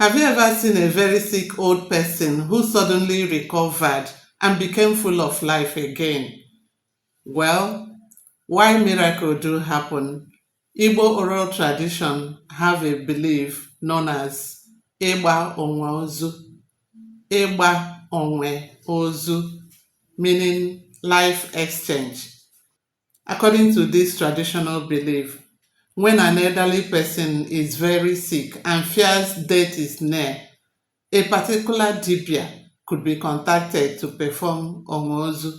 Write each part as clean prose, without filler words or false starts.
Have you ever seen a very sick old person who suddenly recovered and became full of life again? Well, while miracles do happen, Igbo oral tradition have a belief known as OZU, OZU, meaning life exchange. According to this traditional belief, when an elderly person is very sick and fears death is near, a particular dibia could be contacted to perform ONWE.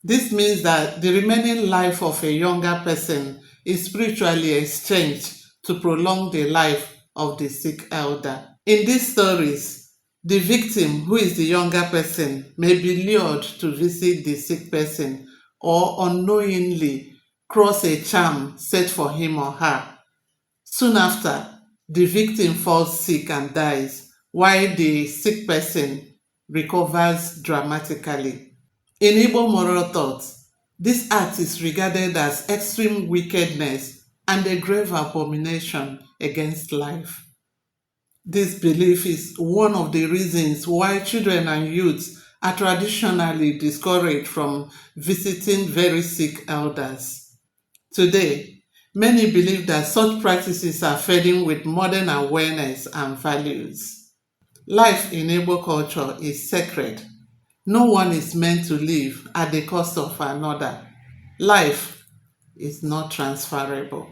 This means that the remaining life of a younger person is spiritually exchanged to prolong the life of the sick elder. In these stories, the victim, who is the younger person, may be lured to visit the sick person or unknowingly cross a charm set for him or her. Soon after, the victim falls sick and dies, while the sick person recovers dramatically. In Igbo moral thought, this act is regarded as extreme wickedness and a grave abomination against life. This belief is one of the reasons why children and youths are traditionally discouraged from visiting very sick elders. Today, many believe that such practices are fading with modern awareness and values. Life in Igbo culture is sacred. No one is meant to live at the cost of another. Life is not transferable.